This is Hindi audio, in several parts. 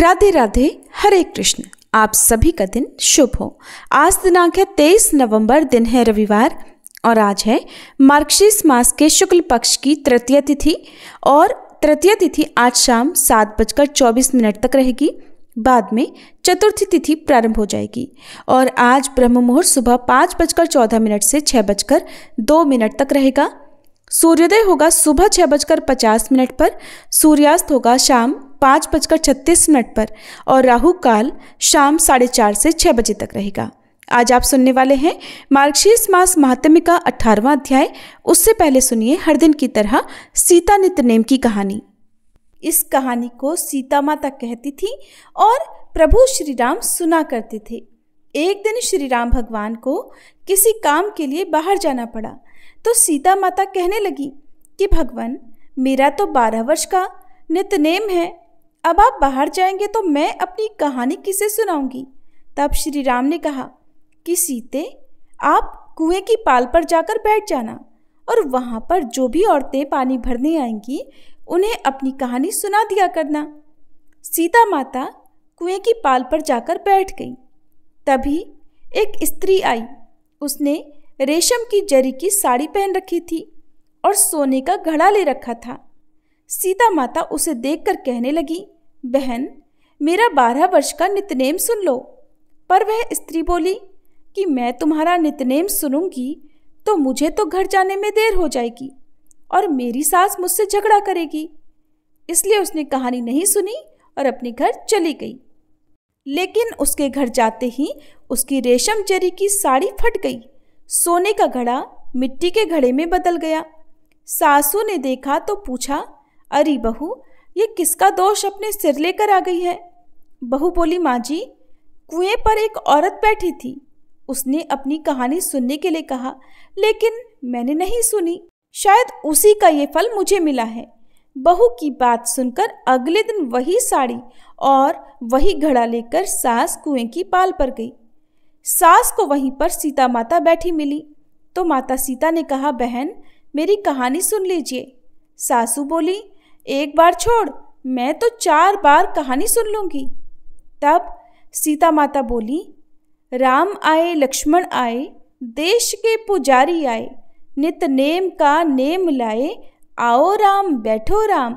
राधे राधे, हरे कृष्ण। आप सभी का दिन शुभ हो। आज दिनांक है 23 नवंबर, दिन है रविवार और आज है मार्गशीर्ष मास के शुक्ल पक्ष की तृतीया तिथि और तृतीया तिथि आज शाम 7:24 तक रहेगी। बाद में चतुर्थी तिथि प्रारंभ हो जाएगी और आज ब्रह्म मुहूर्त सुबह 5:14 से 6:02 तक रहेगा। सूर्योदय होगा सुबह 6:50 पर, सूर्यास्त होगा शाम 5:36 पर और राहु काल शाम 4:30 से 6 बजे तक रहेगा। आज आप सुनने वाले हैं मार्गशीर्ष मास महात्म्य का 18वां अध्याय। उससे पहले सुनिए हर दिन की तरह सीता नित्यनेम की कहानी। इस कहानी को सीता माता कहती थी और प्रभु श्री राम सुना करते थे। एक दिन श्री राम भगवान को किसी काम के लिए बाहर जाना पड़ा तो सीता माता कहने लगी कि भगवान, मेरा तो 12 वर्ष का नित्यनेम है, अब आप बाहर जाएंगे तो मैं अपनी कहानी किसे सुनाऊंगी। तब श्री राम ने कहा कि सीते, आप कुएं की पाल पर जाकर बैठ जाना और वहाँ पर जो भी औरतें पानी भरने आएंगी उन्हें अपनी कहानी सुना दिया करना। सीता माता कुएं की पाल पर जाकर बैठ गई। तभी एक स्त्री आई। उसने रेशम की जरी की साड़ी पहन रखी थी और सोने का घड़ा ले रखा था। सीता माता उसे देखकर कहने लगी, बहन, मेरा 12 वर्ष का नित्यनेम सुन लो। पर वह स्त्री बोली कि मैं तुम्हारा नित्यनेम सुनूंगी तो मुझे तो घर जाने में देर हो जाएगी और मेरी सास मुझसे झगड़ा करेगी। इसलिए उसने कहानी नहीं सुनी और अपने घर चली गई। लेकिन उसके घर जाते ही उसकी रेशम जरी की साड़ी फट गई। सोने का घड़ा मिट्टी के घड़े में बदल गया। सासू ने देखा तो पूछा, अरे बहू, ये किसका दोष अपने सिर लेकर आ गई है। बहू बोली, माँ जी, कुएं पर एक औरत बैठी थी। उसने अपनी कहानी सुनने के लिए कहा, लेकिन मैंने नहीं सुनी। शायद उसी का ये फल मुझे मिला है। बहू की बात सुनकर अगले दिन वही साड़ी और वही घड़ा लेकर सास कुएं की पाल पर गई। सास को वहीं पर सीता माता बैठी मिली तो माता सीता ने कहा, बहन, मेरी कहानी सुन लीजिए। सासू बोली, एक बार छोड़, मैं तो 4 बार कहानी सुन लूंगी। तब सीता माता बोली, राम आए लक्ष्मण आए, देश के पुजारी आए, नित नेम का नेम लाए, आओ राम बैठो राम,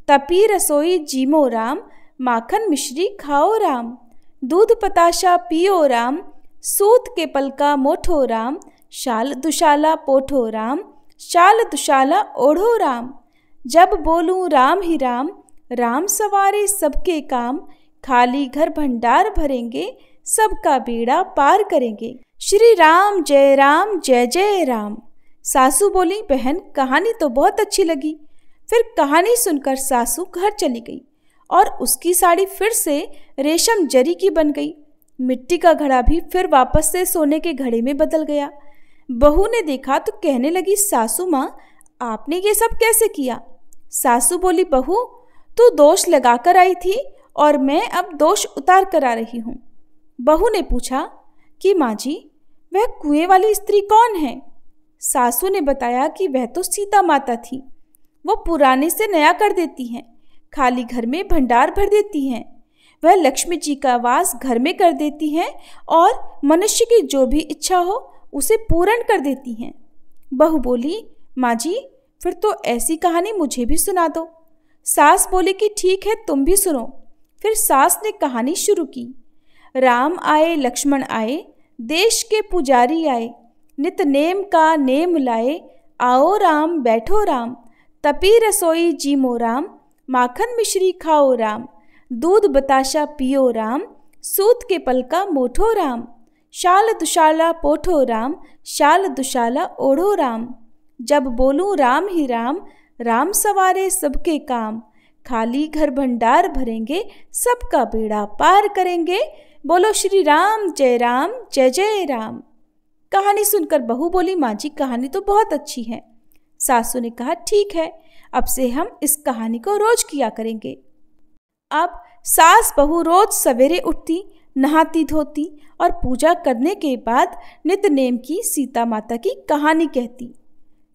तपी रसोई जीमो राम, माखन मिश्री खाओ राम, दूध पताशा पियो राम, सूत के पलका मोठो राम, शाल दुशाला पोठो राम, शाल दुशाला ओढ़ो राम, जब बोलूं राम ही राम, राम सवारे सबके काम, खाली घर भंडार भरेंगे, सबका बेड़ा पार करेंगे, श्री राम जय जय राम। सासू बोली, बहन, कहानी तो बहुत अच्छी लगी। फिर कहानी सुनकर सासू घर चली गई और उसकी साड़ी फिर से रेशम जरी की बन गई। मिट्टी का घड़ा भी फिर वापस से सोने के घड़े में बदल गया। बहू ने देखा तो कहने लगी, सासू माँ, आपने ये सब कैसे किया। सासू बोली, बहू, तू दोष लगा कर आई थी और मैं अब दोष उतार कर आ रही हूँ। बहू ने पूछा कि माँ जी, वह कुएं वाली स्त्री कौन है। सासू ने बताया कि वह तो सीता माता थी। वो पुराने से नया कर देती हैं, खाली घर में भंडार भर देती हैं। वह लक्ष्मी जी का वास घर में कर देती हैं और मनुष्य की जो भी इच्छा हो उसे पूर्ण कर देती हैं। बहू बोली, माँ जी, फिर तो ऐसी कहानी मुझे भी सुना दो। सास बोली कि ठीक है, तुम भी सुनो। फिर सास ने कहानी शुरू की। राम आए लक्ष्मण आए, देश के पुजारी आए, नित नेम का नेम लाए, आओ राम बैठो राम, तपी रसोई जीमो राम, माखन मिश्री खाओ राम, दूध बताशा पियो राम, सूत के पलका मोठो राम, शाल दुशाला पोठो राम, शाल दुशाला ओढ़ो राम, जब बोलूं राम ही राम, राम सवारे सबके काम, खाली घर भंडार भरेंगे, सबका बेड़ा पार करेंगे, बोलो श्री राम जय जय राम। कहानी सुनकर बहू बोली, माँ जी, कहानी तो बहुत अच्छी है। सासू ने कहा, ठीक है, अब से हम इस कहानी को रोज किया करेंगे। अब सास बहू रोज सवेरे उठती, नहाती धोती और पूजा करने के बाद नित्यनेम की सीता माता की कहानी कहती।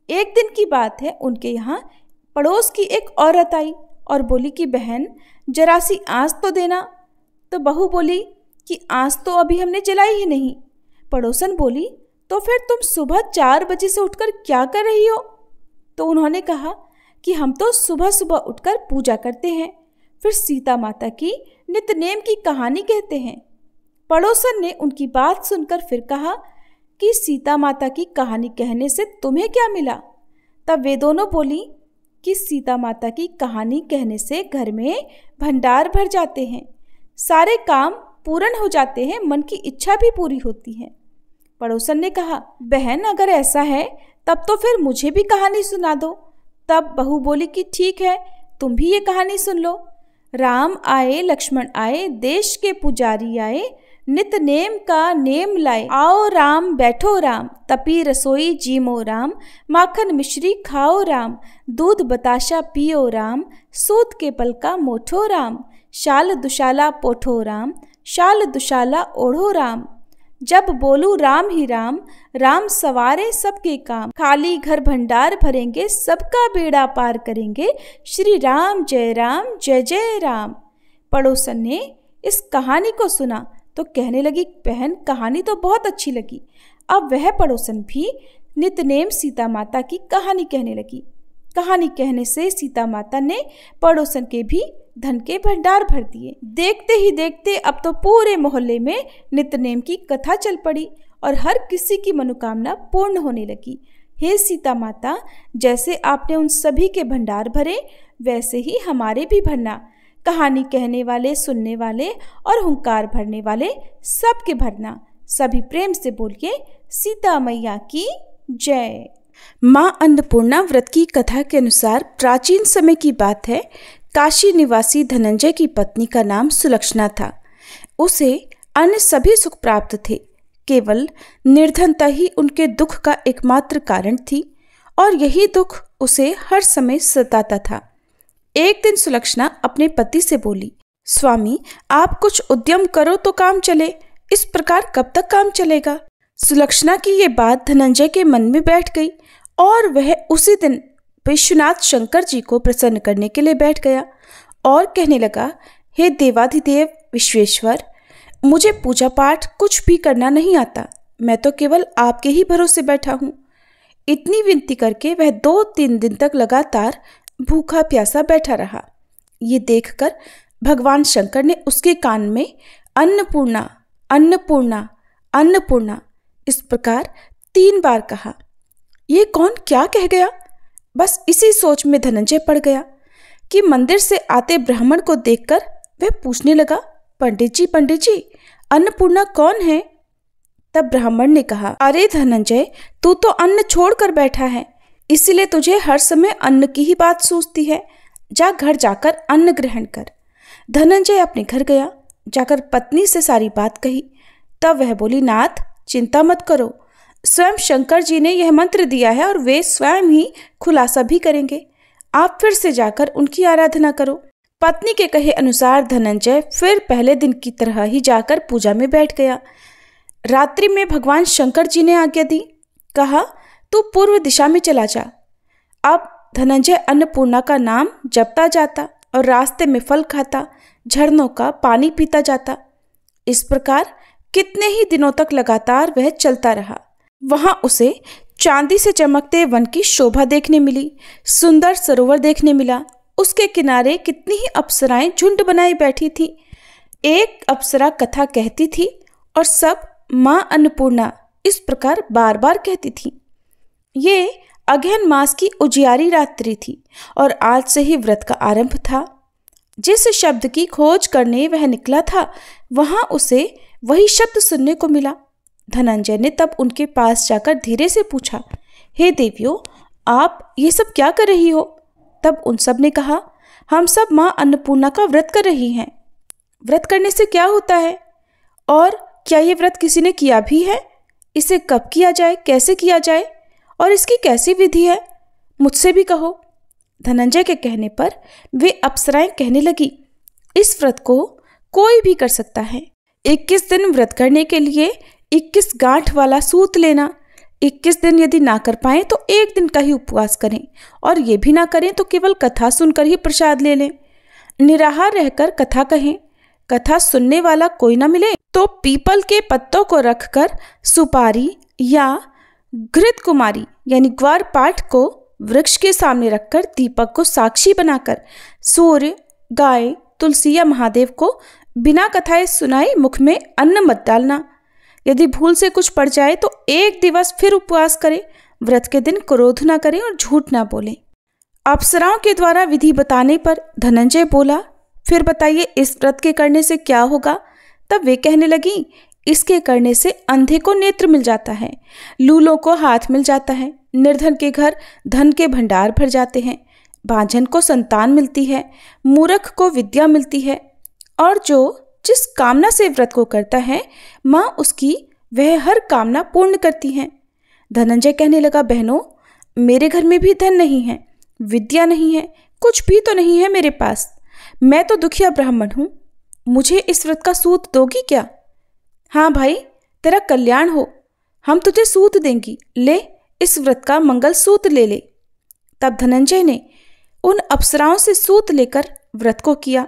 एक दिन की बात है, उनके यहाँ पड़ोस की एक औरत आई और बोली कि बहन, जरा सी आँच तो देना, तो बहू बोली कि आज तो अभी हमने जलाई ही नहीं। पड़ोसन बोली, तो फिर तुम सुबह 4 बजे से उठकर क्या कर रही हो? तो उन्होंने कहा कि हम तो सुबह सुबह उठकर पूजा करते हैं, फिर सीता माता की नित्यनेम की कहानी कहते हैं। पड़ोसन ने उनकी बात सुनकर फिर कहा कि सीता माता की कहानी कहने से तुम्हें क्या मिला? तब वे दोनों बोली कि सीता माता की कहानी कहने से घर में भंडार भर जाते हैं, सारे काम पूर्ण हो जाते हैं, मन की इच्छा भी पूरी होती है। पड़ोसन ने कहा, बहन अगर ऐसा है तब तो फिर मुझे भी कहानी सुना दो। तब बहू बोली कि ठीक है, तुम भी ये कहानी सुन लो। राम आए लक्ष्मण आए, देश के पुजारी आए, नित नेम का नेम लाए। आओ राम बैठो राम, तपी रसोई जीमो राम, माखन मिश्री खाओ राम, दूध बताशा पियो राम, सूत के पल का मोठो राम, शाल दुशाला पोठो राम, शाल दुशाला ओढ़ो राम। जब बोलू राम ही राम, राम सवारे सबके काम, खाली घर भंडार भरेंगे, सबका बेड़ा पार करेंगे, श्री राम जय जय राम। पड़ोसन ने इस कहानी को सुना तो कहने लगी, बहन कहानी तो बहुत अच्छी लगी। अब वह पड़ोसन भी नित्यनेम सीता माता की कहानी कहने लगी। कहानी कहने से सीता माता ने पड़ोसन के भी धन के भंडार भर दिए। देखते ही देखते अब तो पूरे मोहल्ले में नित्यनेम की कथा चल पड़ी और हर किसी की मनोकामना पूर्ण होने लगी। हे सीता माता, जैसे आपने उन सभी के भंडार भरे, वैसे ही हमारे भी भरना। कहानी कहने वाले, सुनने वाले और हुंकार भरने वाले सबके भरना। सभी प्रेम से बोलिए, सीता मैया की जय। माँ अन्नपूर्णा व्रत की कथा के अनुसार प्राचीन समय की बात है। काशी निवासी धनंजय की पत्नी का नाम सुलक्षणा था। उसे अन्य सभी सुख प्राप्त थे, केवल निर्धनता ही उनके दुख का एकमात्र कारण थी और यही दुख उसे हर समय सताता था। एक दिन सुलक्षणा अपने पति से बोली, स्वामी आप कुछ उद्यम करो तो काम चले, इस प्रकार कब तक काम चलेगा? सुलक्षणा की ये बात धनंजय के मन में बैठ गई और वह उसी दिन विश्वनाथ शंकर जी को प्रसन्न करने के लिए बैठ गया और कहने लगा, हे देवाधिदेव विश्वेश्वर, मुझे पूजा पाठ कुछ भी करना नहीं आता, मैं तो केवल आपके ही भरोसे बैठा हूँ। इतनी विनती करके वह 2-3 दिन तक लगातार भूखा प्यासा बैठा रहा। ये देखकर भगवान शंकर ने उसके कान में अन्नपूर्णा अन्नपूर्णा अन्नपूर्णा इस प्रकार 3 बार कहा। ये कौन क्या कह गया? बस इसी सोच में धनंजय पड़ गया कि मंदिर से आते ब्राह्मण को देखकर वह पूछने लगा, पंडित जी अन्नपूर्णा कौन है? तब ब्राह्मण ने कहा, अरे धनंजय, तू तो अन्न छोड़कर बैठा है, इसलिए तुझे हर समय अन्न की ही बात सूझती है। जा घर जाकर अन्न ग्रहण कर। धनंजय अपने घर गया, जाकर पत्नी से सारी बात कही। तब वह बोली, नाथ चिंता मत करो, स्वयं शंकर जी ने यह मंत्र दिया है और वे स्वयं ही खुलासा भी करेंगे। आप फिर से जाकर उनकी आराधना करो। पत्नी के कहे अनुसार धनंजय फिर पहले दिन की तरह ही जाकर पूजा में बैठ गया। रात्रि में भगवान शंकर जी ने आज्ञा दी, कहा तू पूर्व दिशा में चला जा। अब धनंजय अन्नपूर्णा का नाम जपता जाता और रास्ते में फल खाता, झरनों का पानी पीता जाता। इस प्रकार कितने ही दिनों तक लगातार वह चलता रहा। वहां उसे चांदी से चमकते वन की शोभा देखने मिली, सुंदर सरोवर देखने मिला। उसके किनारे कितनी ही अप्सराएं झुंड बनाई बैठी थी। एक अप्सरा कथा कहती थी और सब माँ अन्नपूर्णा इस प्रकार बार बार कहती थी। ये अगहन मास की उजियारी रात्रि थी और आज से ही व्रत का आरंभ था। जिस शब्द की खोज करने वह निकला था, वहां उसे वही शब्द सुनने को मिला। धनंजय ने तब उनके पास जाकर धीरे से पूछा, हे देवियों, आप ये सब क्या कर रही हो? तब उन सब ने कहा, हम सब माँ अन्नपूर्णा का व्रत कर रही हैं। व्रत करने से क्या होता है और क्या ये व्रत किसी ने किया भी है? इसे कब किया जाए, कैसे किया जाए और इसकी कैसी विधि है? मुझसे भी कहो। धनंजय के कहने पर वे अप्सराएं कहने लगी, इस व्रत को कोई भी कर सकता है। 21 दिन व्रत करने के लिए 21 गांठ वाला सूत लेना। 21 दिन यदि ना कर पाए तो 1 दिन का ही उपवास करें और ये भी ना करें तो केवल कथा सुनकर ही प्रसाद ले लें। निराहार रहकर कथा कहें, कथा सुनने वाला कोई ना मिले तो पीपल के पत्तों को रखकर सुपारी या घृत कुमारी यानी ग्वार पाठ को वृक्ष के सामने रखकर दीपक को साक्षी बनाकर सूर्य, गाय, तुलसी या महादेव को बिना कथाएं सुनाए मुख में अन्न मत डालना। यदि भूल से कुछ पड़ जाए तो एक दिवस फिर उपवास करें। व्रत के दिन क्रोध न करें और झूठ ना बोलें। अप्सराओं के द्वारा विधि बताने पर धनंजय बोला, फिर बताइए इस व्रत के करने से क्या होगा? तब वे कहने लगी, इसके करने से अंधे को नेत्र मिल जाता है, लूलों को हाथ मिल जाता है, निर्धन के घर धन के भंडार भर जाते हैं, बांझन को संतान मिलती है, मूर्ख को विद्या मिलती है, और जो जिस कामना से व्रत को करता है माँ उसकी वह हर कामना पूर्ण करती है। धनंजय कहने लगा, बहनों, मेरे घर में भी धन नहीं है, विद्या नहीं है, कुछ भी तो नहीं है मेरे पास। मैं तो दुखिया ब्राह्मण हूँ, मुझे इस व्रत का सूत दोगी क्या? हाँ भाई, तेरा कल्याण हो, हम तुझे सूत देंगी, ले इस व्रत का मंगल सूत ले ले। तब धनंजय ने उन अप्सराओं से सूत लेकर व्रत को किया।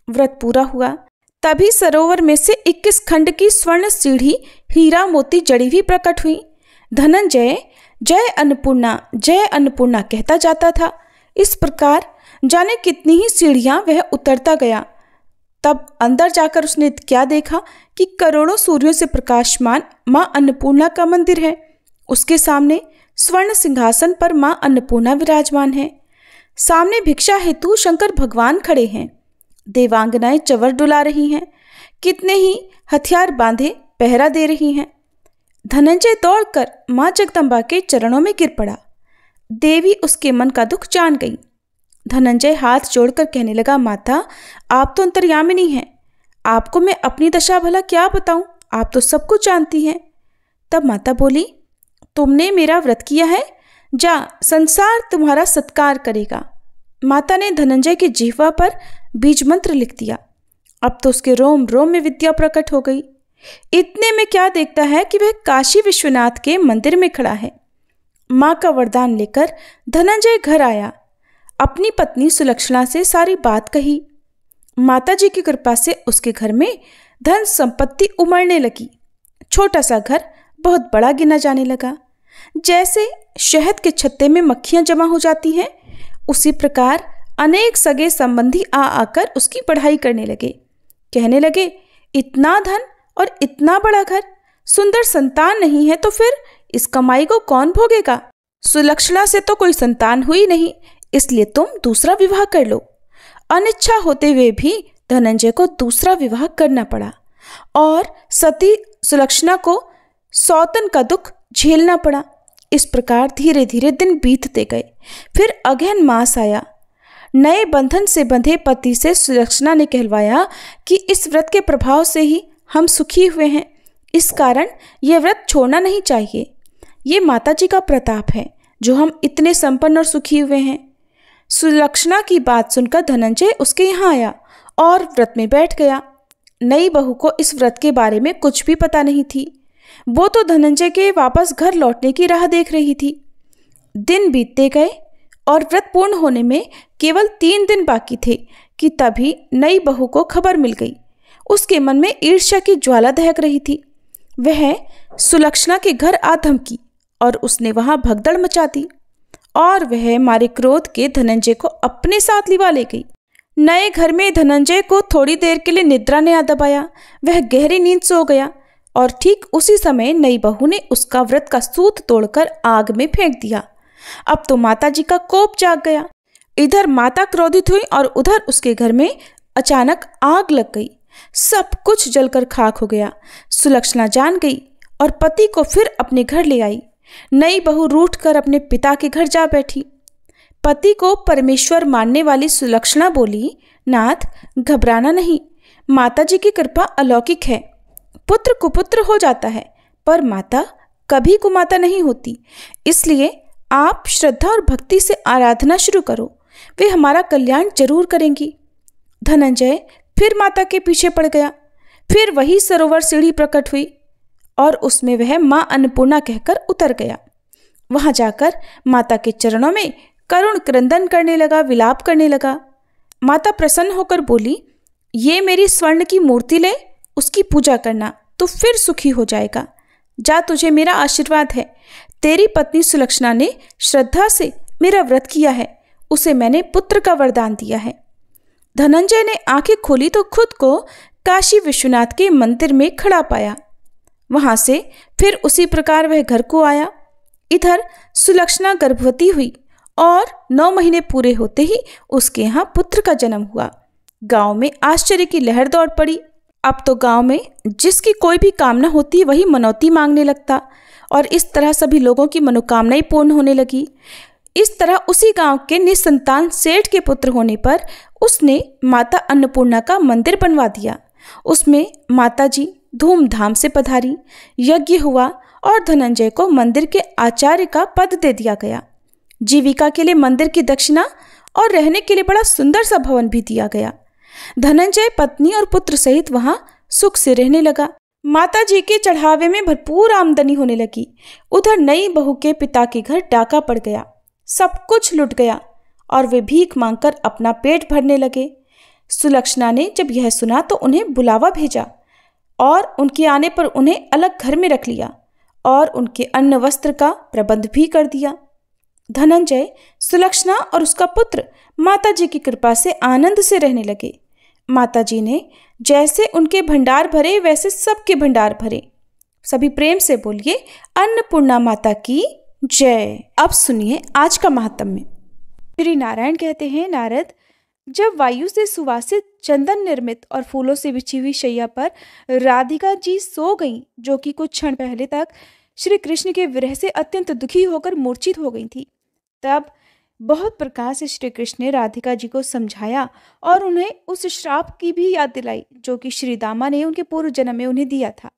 व्रत पूरा हुआ। तभी सरोवर में से 21 खंड की स्वर्ण सीढ़ी हीरा मोती जड़ी हुई प्रकट हुई। धनंजय जय अन्नपूर्णा कहता जाता था। इस प्रकार जाने कितनी ही सीढ़ियां वह उतरता गया। तब अंदर जाकर उसने क्या देखा कि करोड़ों सूर्यों से प्रकाशमान मां अन्नपूर्णा का मंदिर है। उसके सामने स्वर्ण सिंहासन पर मां अन्नपूर्णा विराजमान है। सामने भिक्षा हेतु शंकर भगवान खड़े हैं। देवांगनाएं चवर डुला रही हैं। कितने ही हथियार बांधे पहरा दे रही हैं। धनंजय दौड़कर मां जगदम्बा के चरणों में गिर पड़ा। देवी उसके मन का दुख जान गई। धनंजय हाथ जोड़कर कहने लगा, माता, आप तो अंतर्यामिनी हैं, आपको मैं अपनी दशा भला क्या बताऊं, आप तो सब कुछ जानती हैं। तब माता बोली, तुमने मेरा व्रत किया है, जा, संसार तुम्हारा सत्कार करेगा। माता ने धनंजय की जिह्वा पर बीज मंत्र लिख दिया। अब तो उसके रोम रोम में विद्या प्रकट हो गई। इतने में क्या देखता है कि वह काशी विश्वनाथ के मंदिर में खड़ा है। मां का वरदान लेकर धनंजय घर आया। अपनी पत्नी सुलक्षणा से सारी बात कही। माता जी की कृपा से उसके घर में धन संपत्ति उमड़ने लगी। छोटा सा घर बहुत बड़ा गिना जाने लगा। जैसे शहद के छत्ते में मक्खियां जमा हो जाती हैं, उसी प्रकार अनेक सगे संबंधी आ आकर उसकी पढ़ाई करने लगे। कहने लगे, इतना धन और इतना बड़ा घर, सुंदर संतान नहीं है तो फिर इस कमाई को कौन भोगेगा? सुलक्षणा से तो कोई संतान हुई नहीं, इसलिए तुम दूसरा विवाह कर लो। अनिच्छा होते हुए भी धनंजय को दूसरा विवाह करना पड़ा और सती सुलक्षणा को सौतन का दुख झेलना पड़ा। इस प्रकार धीरे धीरे दिन बीतते गए। फिर अगहन मास आया। नए बंधन से बंधे पति से सुलक्षणा ने कहलवाया कि इस व्रत के प्रभाव से ही हम सुखी हुए हैं, इस कारण यह व्रत छोड़ना नहीं चाहिए। ये माता जी का प्रताप है जो हम इतने संपन्न और सुखी हुए हैं। सुलक्षणा की बात सुनकर धनंजय उसके यहाँ आया और व्रत में बैठ गया। नई बहू को इस व्रत के बारे में कुछ भी पता नहीं थी। वो तो धनंजय के वापस घर लौटने की राह देख रही थी। दिन बीतते गए और व्रत पूर्ण होने में केवल 3 दिन बाकी थे कि तभी नई बहू को खबर मिल गई। उसके मन में ईर्ष्या की ज्वाला दहक रही थी। वह सुलक्षणा के घर आ धमकी और उसने वहां भगदड़ मचा दी और वह मारे क्रोध के धनंजय को अपने साथ लिवा ले गई। नए घर में धनंजय को थोड़ी देर के लिए निद्रा ने आ दबाया। वह गहरी नींद सो गया और ठीक उसी समय नई बहू ने उसका व्रत का सूत तोड़कर आग में फेंक दिया। अब तो माता जी का कोप जाग गया। इधर माता क्रोधित हुई और उधर उसके घर में अचानक आग लग गई। सब कुछ जलकर खाक हो गया। सुलक्षणा जान गई और पति को फिर अपने घर ले आई। नई बहू रूठकर अपने पिता के घर जा बैठी। पति को परमेश्वर मानने वाली सुलक्षणा बोली, नाथ, घबराना नहीं, माता जी की कृपा अलौकिक है। पुत्र कुपुत्र हो जाता है पर माता कभी कुमाता नहीं होती। इसलिए आप श्रद्धा और भक्ति से आराधना शुरू करो, वे हमारा कल्याण जरूर करेंगी। धनंजय फिर माता के पीछे पड़ गया। फिर वही सरोवर सीढ़ी प्रकट हुई और उसमें वह मां अन्नपूर्णा कहकर उतर गया। वहां जाकर माता के चरणों में करुण क्रंदन करने लगा, विलाप करने लगा। माता प्रसन्न होकर बोली, ये मेरी स्वर्ण की मूर्ति ले, उसकी पूजा करना तो फिर सुखी हो जाएगा। जा, तुझे मेरा आशीर्वाद है। तेरी पत्नी सुलक्षणा ने श्रद्धा से मेरा व्रत किया है, उसे मैंने पुत्र का वरदान दिया है। धनंजय ने आंखें खोली तो खुद को काशी विश्वनाथ के मंदिर में खड़ा पाया। वहां से फिर उसी प्रकार वह घर को आया। इधर सुलक्षणा गर्भवती हुई और 9 महीने पूरे होते ही उसके यहाँ पुत्र का जन्म हुआ। गांव में आश्चर्य की लहर दौड़ पड़ी। अब तो गांव में जिसकी कोई भी कामना होती वही मनौती मांगने लगता और इस तरह सभी लोगों की मनोकामनाएं पूर्ण होने लगी। इस तरह उसी गांव के निसंतान सेठ के पुत्र होने पर उसने माता अन्नपूर्णा का मंदिर बनवा दिया। उसमें माताजी धूमधाम से पधारी, यज्ञ हुआ और धनंजय को मंदिर के आचार्य का पद दे दिया गया। जीविका के लिए मंदिर की दक्षिणा और रहने के लिए बड़ा सुंदर सा भवन भी दिया गया। धनंजय पत्नी और पुत्र सहित वहां सुख से रहने लगा। माता जी के चढ़ावे में भरपूर आमदनी होने लगी। उधर नई बहू के पिता के घर डाका पड़ गया, सब कुछ लुट गया और वे भीख मांगकर अपना पेट भरने लगे। सुलक्षणा ने जब यह सुना तो उन्हें बुलावा भेजा और उनके आने पर उन्हें अलग घर में रख लिया और उनके अन्न वस्त्र का प्रबंध भी कर दिया। धनंजय, सुलक्षणा और उसका पुत्र माता जी की कृपा से आनंद से रहने लगे। माता जी ने जैसे उनके भंडार भरे वैसे सबके भंडार भरे। सभी प्रेम से बोलिए, अन्नपूर्णा माता की जय। अब सुनिए आज का महात्म्य। श्री नारायण कहते हैं, नारद, जब वायु से सुवासित चंदन निर्मित और फूलों से बिछी हुई शैया पर राधिका जी सो गईं, जो कि कुछ क्षण पहले तक श्री कृष्ण के विरह से अत्यंत दुखी होकर मूर्छित हो गई थी, तब बहुत प्रकार से श्री कृष्ण ने राधिका जी को समझाया और उन्हें उस श्राप की भी याद दिलाई जो कि श्री दामा ने उनके पूर्व जन्म में उन्हें दिया था।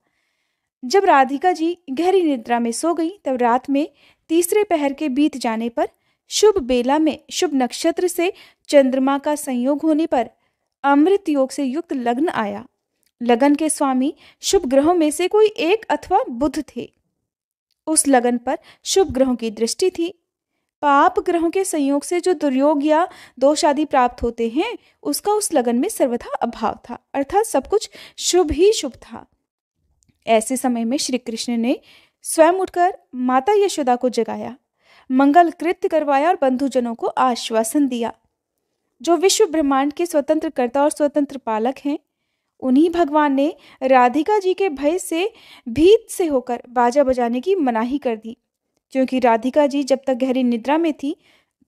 जब राधिका जी गहरी निद्रा में सो गई तब रात में तीसरे पहर के बीत जाने पर शुभ बेला में शुभ नक्षत्र से चंद्रमा का संयोग होने पर अमृत योग से युक्त लग्न आया। लगन के स्वामी शुभ ग्रहों में से कोई एक अथवा बुध थे। उस लगन पर शुभ ग्रहों की दृष्टि थी। पाप ग्रहों के संयोग से जो दुर्योग या दोष आदि प्राप्त होते हैं उसका उस लगन में सर्वथा अभाव था, अर्थात सब कुछ शुभ ही शुभ था। ऐसे समय में श्री कृष्ण ने स्वयं उठकर माता यशोदा को जगाया, मंगल कृत्य करवाया और बंधुजनों को आश्वासन दिया। जो विश्व ब्रह्मांड के स्वतंत्र कर्ता और स्वतंत्र पालक हैं, उन्हीं भगवान ने राधिका जी के भय से भीत से होकर बाजा बजाने की मनाही कर दी, क्योंकि राधिका जी जब तक गहरी निद्रा में थी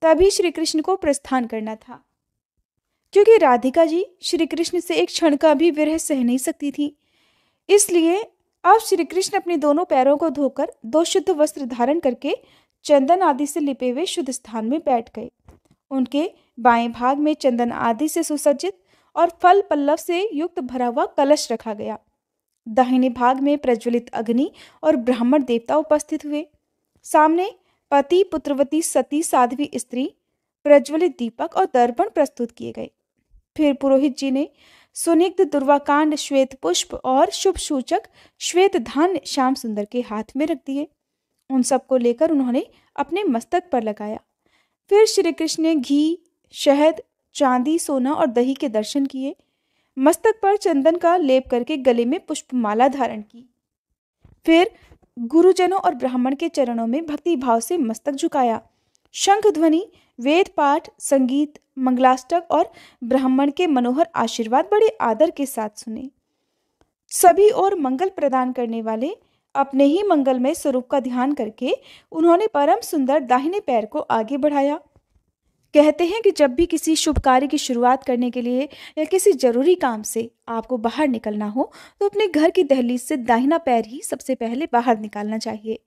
तभी श्री कृष्ण को प्रस्थान करना था। क्योंकि राधिका जी श्री कृष्ण से एक क्षण का भी विरह सह नहीं सकती थी, इसलिए अब श्री कृष्ण अपने दोनों पैरों को धोकर 2 शुद्ध वस्त्र धारण करके चंदन आदि से लिपे हुए शुद्ध स्थान में बैठ गए। उनके बाएं भाग में चंदन आदि से सुसज्जित और फल पल्लव से युक्त भरा हुआ कलश रखा गया। दाहिने भाग में प्रज्वलित अग्नि और ब्राह्मण देवता उपस्थित हुए। सामने पति पुत्रवती सती साध्वी स्त्री, प्रज्वलित दीपक और दर्पण प्रस्तुत किए गए। फिर पुरोहित जी ने सुनिग्ध दुर्वाकांड श्वेत पुष्प और शुभ सूचक श्वेत धान्य श्याम सुंदर के हाथ में रख दिए। उन सबको लेकर उन्होंने अपने मस्तक पर लगाया। फिर श्री कृष्ण ने घी, शहद, चांदी, सोना और दही के दर्शन किए। मस्तक पर चंदन का लेप करके गले में पुष्पमाला धारण की। फिर गुरुजनों और ब्राह्मण के चरणों में भक्ति भाव से मस्तक झुकाया। शंख ध्वनि, वेद पाठ, संगीत, मंगलाष्टक और ब्राह्मण के मनोहर आशीर्वाद बड़े आदर के साथ सुने। सभी और मंगल प्रदान करने वाले अपने ही मंगलमय स्वरूप का ध्यान करके उन्होंने परम सुंदर दाहिने पैर को आगे बढ़ाया। कहते हैं कि जब भी किसी शुभ कार्य की शुरुआत करने के लिए या किसी जरूरी काम से आपको बाहर निकलना हो तो अपने घर की दहलीज से दाहिना पैर ही सबसे पहले बाहर निकालना चाहिए।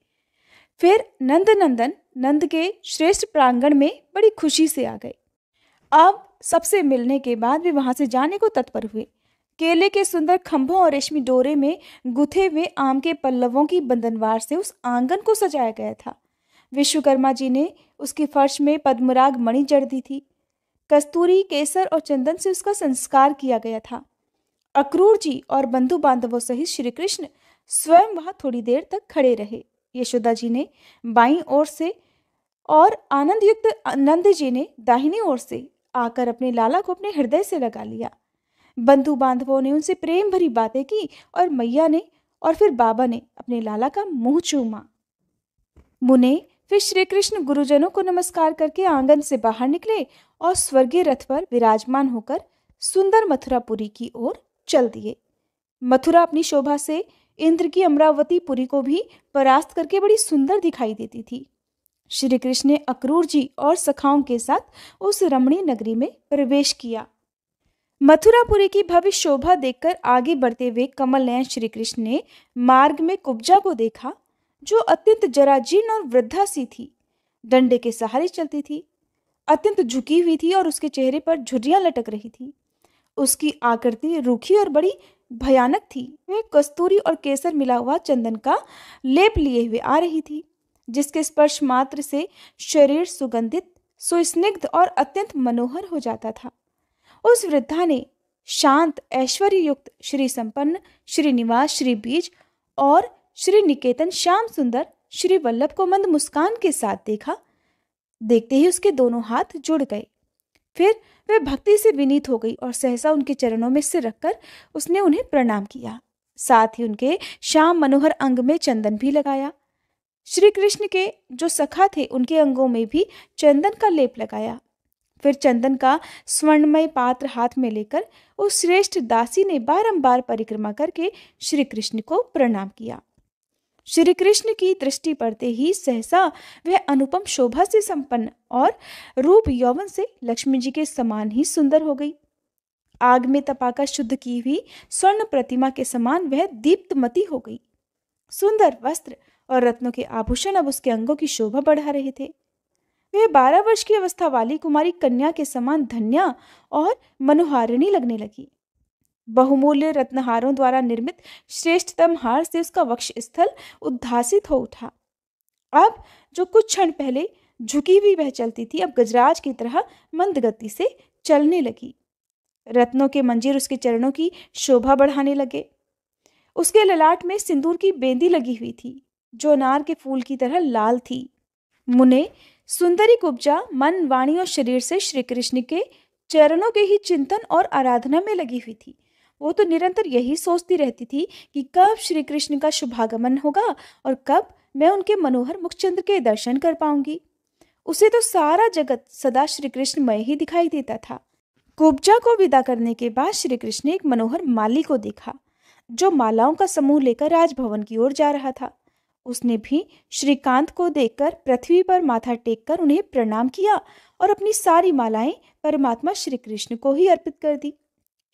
फिर नंदनंदन नंद के श्रेष्ठ प्रांगण में बड़ी खुशी से आ गए। अब सबसे मिलने के बाद वे वहां से जाने को तत्पर हुए। केले के सुंदर खंभों और रेशमी डोरे में गुथे हुए आम के पल्लवों की बंधनवार से उस आंगन को सजाया गया था। विश्वकर्मा जी ने उसकी फर्श में पद्मराग मणि जड़ दी थी। कस्तूरी, केसर और चंदन से उसका संस्कार किया गया था। अक्रूर जी और बंधु बांधवों सहित श्री कृष्ण स्वयं वहां थोड़ी देर तक खड़े रहे। यशोदा जी ने बाईं ओर से और आनंद युक्त नंद जी ने दाहिनी ओर से आकर अपने लाला को अपने हृदय से लगा लिया। बंधु बांधवों ने उनसे प्रेम भरी बातें की और मैया ने और फिर बाबा ने अपने लाला का मुंह चूमा। मुने फिर श्री कृष्ण गुरुजनों को नमस्कार करके आंगन से बाहर निकले और स्वर्गीय रथ पर विराजमान होकर सुंदर मथुरापुरी की ओर चल दिए। मथुरा अपनी शोभा से इंद्र की अमरावती पुरी को भी परास्त करके बड़ी सुंदर दिखाई देती थी। श्री कृष्ण ने अक्रूर जी और सखाओं के साथ उस रमणीय नगरी में प्रवेश किया। मथुरापुरी की भव्य शोभा देखकर आगे बढ़ते हुए कमल नयन श्री कृष्ण ने मार्ग में कुब्जा को देखा, जो अत्यंत जराजीर्ण और वृद्धा सी थी। डंडे के सहारे चलती थी, अत्यंत झुकी हुई थी और उसके चेहरे पर झुर्रियां लटक रही थी। उसकी आकृति रूखी और बड़ी भयानक थी। वह कस्तूरी और केसर मिला हुआ चंदन का लेप लिए हुए आ रही थी, जिसके स्पर्श मात्र से शरीर सुगंधित, सुस्निग्ध और अत्यंत मनोहर हो जाता था। उस वृद्धा ने शांत, ऐश्वर्य युक्त, श्री संपन्न, श्री निवास, श्री बीज और श्री निकेतन श्याम सुंदर श्री वल्लभ को मंद मुस्कान के साथ देखा। देखते ही उसके दोनों हाथ जुड़ गए। फिर वह भक्ति से विनीत हो गई और सहसा उनके चरणों में सिर रखकर उसने उन्हें प्रणाम किया। साथ ही उनके श्याम मनोहर अंग में चंदन भी लगाया। श्री कृष्ण के जो सखा थे उनके अंगों में भी चंदन का लेप लगाया। फिर चंदन का स्वर्णमय पात्र हाथ में लेकर उस श्रेष्ठ दासी ने बारंबार परिक्रमा करके श्री कृष्ण को प्रणाम किया। श्री कृष्ण की दृष्टि पड़ते ही सहसा वह अनुपम शोभा से संपन्न और रूप यौवन से लक्ष्मी जी के समान ही सुंदर हो गई। आग में तपाकर शुद्ध की हुई स्वर्ण प्रतिमा के समान वह दीप्तमती हो गई। सुंदर वस्त्र और रत्नों के आभूषण अब उसके अंगों की शोभा बढ़ा रहे थे। वह 12 वर्ष की अवस्था वाली कुमारी कन्या के समान धन्या और मनोहारिणी लगने लगी। बहुमूल्य रत्नहारों द्वारा निर्मित श्रेष्ठतम हार से उसका वक्ष स्थल उद्भासित हो उठा। अब जो कुछ क्षण पहले झुकी हुई वह चलती थी, अब गजराज की तरह मंद गति से चलने लगी। रत्नों के मंजीर उसके चरणों की शोभा बढ़ाने लगे। उसके ललाट में सिंदूर की बेंदी लगी हुई थी, जो अनार के फूल की तरह लाल थी। मुने सुंदरी कुब्जा मन, वाणी और शरीर से श्री कृष्ण के चरणों के ही चिंतन और आराधना में लगी हुई थी। वो तो निरंतर यही सोचती रहती थी कि कब श्री कृष्ण का शुभागमन होगा और कब मैं उनके मनोहर मुखचंद्र के दर्शन कर पाऊंगी। उसे तो सारा जगत सदा श्री कृष्णमय ही दिखाई देता था। कुब्जा को विदा करने के बाद श्री कृष्ण ने एक मनोहर माली को देखा, जो मालाओं का समूह लेकर राजभवन की ओर जा रहा था। उसने भी श्रीकांत को देखकर पृथ्वी पर माथा टेककर उन्हें प्रणाम किया और अपनी सारी मालाएं परमात्मा श्री कृष्ण को ही अर्पित कर दी।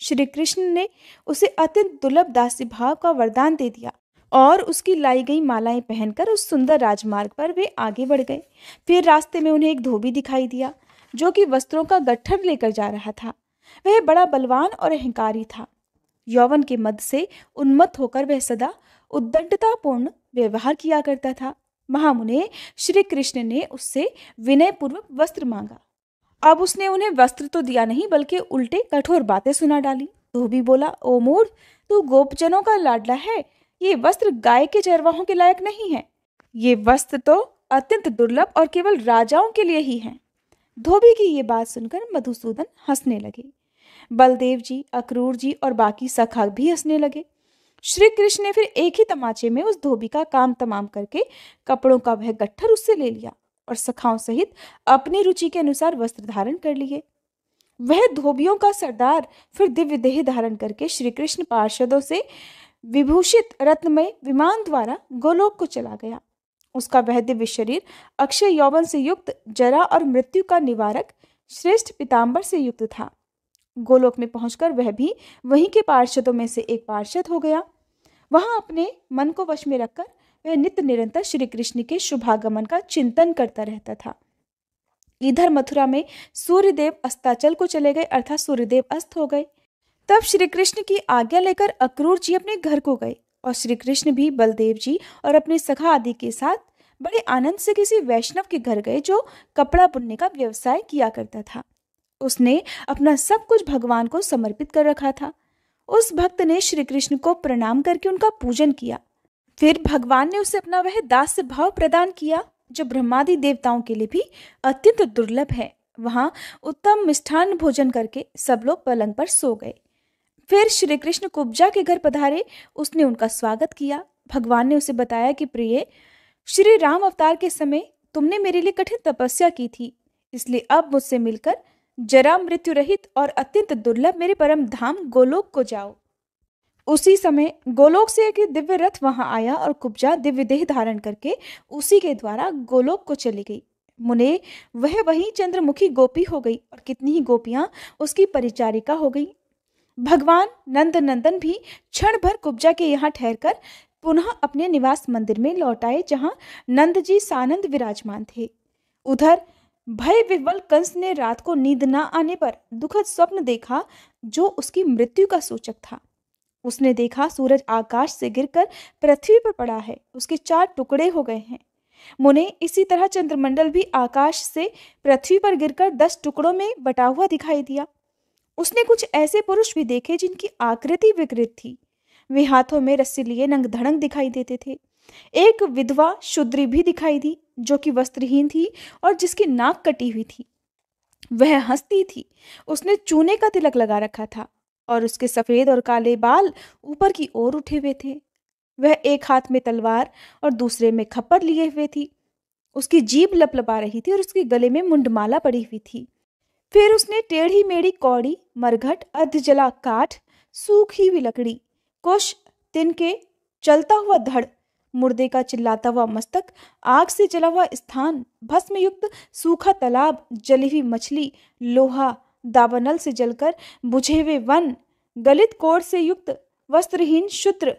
श्री कृष्ण ने उसे अत्यंत दुर्लभ दासी भाव का वरदान दे दिया और उसकी लाई गई मालाएं पहनकर उस सुंदर राजमार्ग पर वे आगे बढ़ गए। फिर रास्ते में उन्हें एक धोबी दिखाई दिया, जो कि वस्त्रों का गट्ठर लेकर जा रहा था। वह बड़ा बलवान और अहंकारी था। यौवन के मद से उन्मत्त होकर वह सदा उद्दंडतापूर्ण व्यवहार किया करता था। महामुने श्री कृष्ण ने उससे विनयपूर्वक वस्त्र मांगा। अब उसने उन्हें वस्त्र तो दिया नहीं, बल्कि उल्टे कठोर बातें सुना डाली। धोबी बोला, ओ मूढ़, तू गोपजनों का लाडला है। ये वस्त्र गाय के चरवाहों के लायक नहीं है। ये वस्त्र तो अत्यंत दुर्लभ और केवल राजाओं के लिए ही हैं। धोबी की ये बात सुनकर मधुसूदन हंसने लगे। बलदेव जी, अक्रूर जी और बाकी सखा भी हंसने लगे। श्री कृष्ण ने फिर एक ही तमाचे में उस धोबी का काम तमाम करके कपड़ों का वह गट्ठर उससे ले लिया और सखाओं सहित अपनी रुचि के अनुसार वस्त्र धारण कर लिए। वह धोबियों का सरदार फिर दिव्य देह धारण करके श्री कृष्ण पार्षदों से विभूषित रत्नमय विमान द्वारा गोलोक को चला गया। उसका वह दिव्य शरीर अक्षय यौवन से युक्त, जरा और मृत्यु का निवारक श्रेष्ठ पीतांबर से युक्त था। गोलोक में पहुंचकर वह भी वहीं के पार्षदों में से एक पार्षद हो गया। वहां अपने मन को वश में रखकर वह नित्य निरंतर श्री कृष्ण के शुभागमन का चिंतन करता रहता था। इधर मथुरा में सूर्यदेव अस्ताचल को चले गए, अर्थात सूर्यदेव अस्त हो गए। तब श्री कृष्ण की आज्ञा लेकर अक्रूर जी अपने घर को गए और श्री कृष्ण भी बलदेव जी और अपने सखा आदि के साथ बड़े आनंद से किसी वैष्णव के घर गए, जो कपड़ा बुनने का व्यवसाय किया करता था। उसने अपना सब कुछ भगवान को समर्पित कर रखा था। उस भक्त ने श्री कृष्ण को प्रणाम करके उनका पूजन किया। फिर भगवान ने उसे अपना वह दास्य भाव प्रदान किया, जो ब्रह्मादि देवताओं के लिए भी अत्यंत दुर्लभ है। वहां उत्तम मिष्ठान्न भोजन करके सब लोग पलंग पर सो गए। फिर श्री कृष्ण कुब्जा के घर पधारे। उसने उनका स्वागत किया। भगवान ने उसे बताया कि प्रिय, श्री राम अवतार के समय तुमने मेरे लिए कठिन तपस्या की थी, इसलिए अब मुझसे मिलकर जरा मृत्यु रहित और अत्यंत दुर्लभ मेरे परम धाम गोलोक को जाओ। उसी समय गोलोक से एक दिव्य रथ वहां आया और कुब्जा दिव्य देह धारण करके उसी के द्वारा गोलोक को चली गई। मुने वह वहीं चंद्रमुखी गोपी हो गई और कितनी ही गोपियां उसकी परिचारिका हो गई। भगवान नंद नंदन भी क्षण भर कुब्जा के यहाँ ठहरकर पुनः अपने निवास मंदिर में लौट आए, जहाँ नंद जी सानंद विराजमान थे। उधर भय विह्वल कंस ने रात को नींद न आने पर दुखद स्वप्न देखा, जो उसकी मृत्यु का सूचक था। उसने देखा सूरज आकाश से गिरकर पृथ्वी पर पड़ा है, उसके 4 टुकड़े हो गए हैं। मुने इसी तरह चंद्रमंडल भी आकाश से पृथ्वी पर गिरकर 10 टुकड़ों में बटा हुआ दिखाई दिया। उसने कुछ ऐसे पुरुष भी देखे जिनकी आकृति विकृत थी। वे हाथों में रस्सी लिए नंग धड़ंग दिखाई देते थे। एक विधवा शूद्री भी दिखाई दी, जो कि वस्त्रहीन थी और जिसकी नाक कटी हुई थी। वह हंसती थी। उसने चूने का तिलक लगा रखा था और उसके सफेद और काले बाल ऊपर की ओर उठे हुए थे। वह एक हाथ में तलवार और दूसरे में खप्पर लिए हुए थी। उसकी जीभ लपलपा रही थी और उसके गले में मुंडमाला पड़ी हुई थी। फिर उसने टेढ़ी मेढ़ी कौड़ी, मरघट, अर्धजला काठ, सूखी हुई लकड़ी, कुश, तिनके, चलता हुआ धड़, मुर्दे का चिल्लाता हुआ मस्तक, आग से जला हुआ स्थान, भस्म युक्त सूखा तालाब, जली हुई मछली, लोहा, दावानल से जलकर बुझे हुए वन, गलित कोड़ से युक्त वस्त्रहीन शूद्र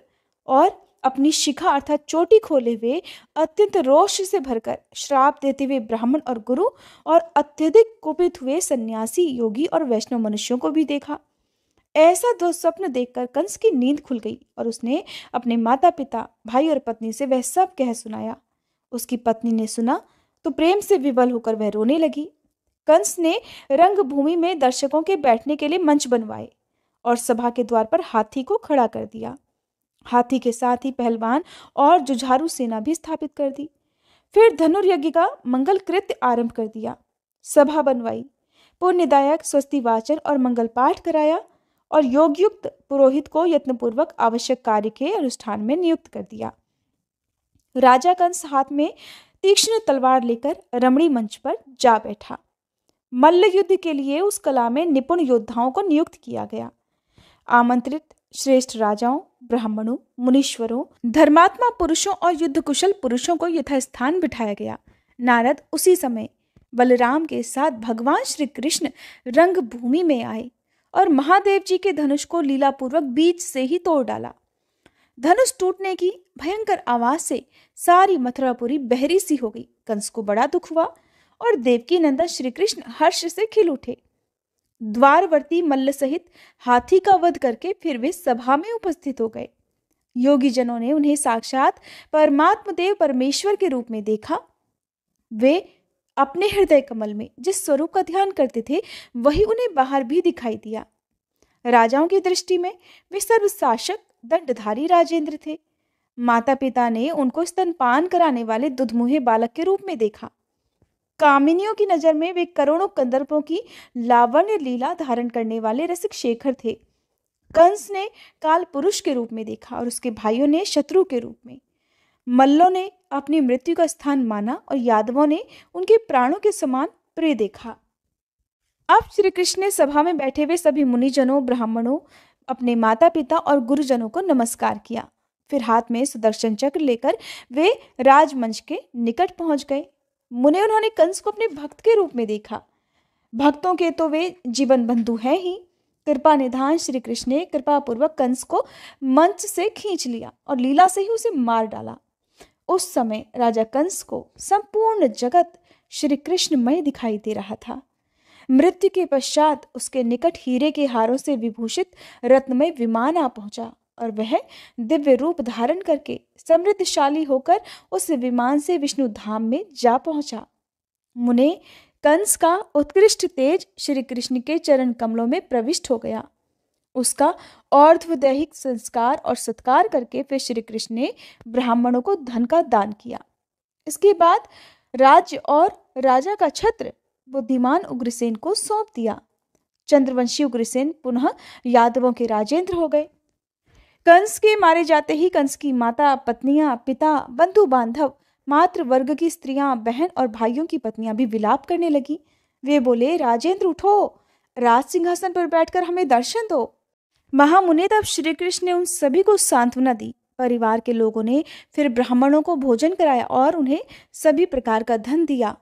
और अपनी शिखा अर्थात चोटी खोले हुए अत्यंत रोष से भरकर श्राप देते हुए ब्राह्मण और गुरु और अत्यधिक कुपित हुए सन्यासी, योगी और वैष्णव मनुष्यों को भी देखा। ऐसा दुस्वप्न देखकर कंस की नींद खुल गई और उसने अपने माता पिता, भाई और पत्नी से वह सब कह सुनाया। उसकी पत्नी ने सुना तो प्रेम से विवल होकर वह रोने लगी। कंस ने रंगभूमि में दर्शकों के बैठने के लिए मंच बनवाए और सभा के द्वार पर हाथी को खड़ा कर दिया। हाथी के साथ ही पहलवान और जुझारू सेना भी स्थापित कर दी। फिर धनुर्यज्ञ का मंगल कृत्य आरंभ कर दिया। सभा बनवाई, पुण्यदायक स्वस्ति वाचन और मंगल पाठ कराया और योगयुक्त पुरोहित को यत्नपूर्वक आवश्यक कार्य के अनुष्ठान में नियुक्त कर दिया। राजा कंस हाथ में तीक्ष्ण तलवार लेकर रमणी मंच पर जा बैठा। मल्ल युद्ध के लिए उस कला में निपुण योद्धाओं को नियुक्त किया गया। आमंत्रित श्रेष्ठ राजाओं, ब्राह्मणों, मुनीश्वरों, धर्मात्मा पुरुषों और युद्ध कुशल पुरुषों को यथास्थान बिठाया गया। नारद उसी समय बलराम के साथ भगवान श्री कृष्ण रंगभूमि में आए और महादेव जी के धनुष को लीलापूर्वक बीच से ही तोड़ डाला। धनुष टूटने की भयंकर आवाज से सारी मथुरापुरी बहरी सी हो गई। कंस को बड़ा दुख हुआ और देवकी नंदन श्री कृष्ण हर्ष से खिल उठे। द्वारवर्ती मल्ल सहित हाथी का वध करके फिर वे सभा में उपस्थित हो गए। योगी जनों ने उन्हें साक्षात परमात्म देव परमेश्वर के रूप में देखा। वे अपने हृदय कमल में जिस स्वरूप का ध्यान करते थे वही उन्हें बाहर भी दिखाई दिया। राजाओं की दृष्टि में वे सर्वशासक दंडधारी राजेंद्र थे। माता पिता ने उनको स्तनपान कराने वाले दुधमुहे बालक के रूप में देखा। कामिनियों की नजर में वे करोड़ों कंदर्पों की लावण्य लीला धारण करने वाले रसिक शेखर थे। कंस ने काल पुरुष के रूप में देखा और उसके भाइयों ने शत्रु के रूप में। मल्लों ने अपनी मृत्यु का स्थान माना और यादवों ने उनके प्राणों के समान प्रिय देखा। अब श्री कृष्ण ने सभा में बैठे हुए सभी मुनिजनों, ब्राह्मणों, अपने माता पिता और गुरुजनों को नमस्कार किया। फिर हाथ में सुदर्शन चक्र लेकर वे राजमंच के निकट पहुंच गए। मुने उन्होंने कंस को अपने भक्त के रूप में देखा। भक्तों के तो वे जीवन बंधु हैं ही। कृपा निधान श्री कृष्ण ने कृपा पूर्वक कंस को मंच से खींच लिया और लीला से ही उसे मार डाला। उस समय राजा कंस को संपूर्ण जगत श्री कृष्णमय दिखाई दे रहा था। मृत्यु के पश्चात उसके निकट हीरे के हारों से विभूषित रत्नमय विमान आ पहुंचा और वह दिव्य रूप धारण करके समृद्धशाली होकर उस विमान से विष्णु धाम में जा पहुंचा। मुने कंस का उत्कृष्ट तेज श्री कृष्ण के चरण कमलों में प्रविष्ट हो गया। उसका और्ध्वदैहिक संस्कार और सत्कार करके फिर श्री कृष्ण ने ब्राह्मणों को धन का दान किया। इसके बाद राज्य और राजा का छत्र बुद्धिमान उग्रसेन को सौंप दिया। चंद्रवंशी उग्रसेन पुनः यादवों के राजेंद्र हो गए। कंस के मारे जाते ही कंस की माता, पत्नियां, पिता, बंधु बांधव, मातृ वर्ग की स्त्रियां, बहन और भाइयों की पत्नियां भी विलाप करने लगी। वे बोले, राजेंद्र उठो, राज सिंहासन पर बैठकर हमें दर्शन दो। महामुनि तब श्री कृष्ण ने उन सभी को सांत्वना दी। परिवार के लोगों ने फिर ब्राह्मणों को भोजन कराया और उन्हें सभी प्रकार का धन दिया।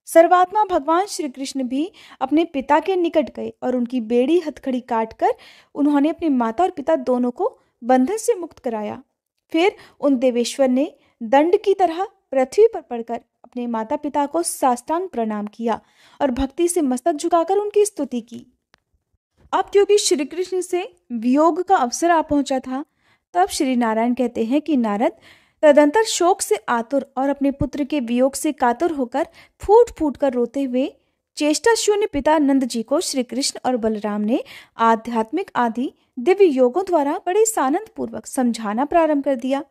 सर्वात्मा भगवान श्री कृष्ण भी अपने पिता के निकट गए और उनकी बेड़ी हथकड़ी काटकर उन्होंने अपनी माता और पिता दोनों को बंधन से मुक्त कराया। फिर उन देवेश्वर ने दंड की तरह पृथ्वी पर पड़कर अपने माता पिता को साष्टांग प्रणाम किया और भक्ति से मस्तक झुकाकर उनकी स्तुति की। अब क्योंकि श्री कृष्ण से वियोग का अवसर आ पहुंचा था, तब श्री नारायण कहते हैं कि नारद तदंतर शोक से आतुर और अपने पुत्र के वियोग से कातुर होकर फूट फूट कर रोते हुए चेष्टा शून्य पिता नंद जी को श्री कृष्ण और बलराम ने आध्यात्मिक आदि दिव्य योगों द्वारा बड़े सानंद पूर्वक समझाना प्रारंभ कर दिया।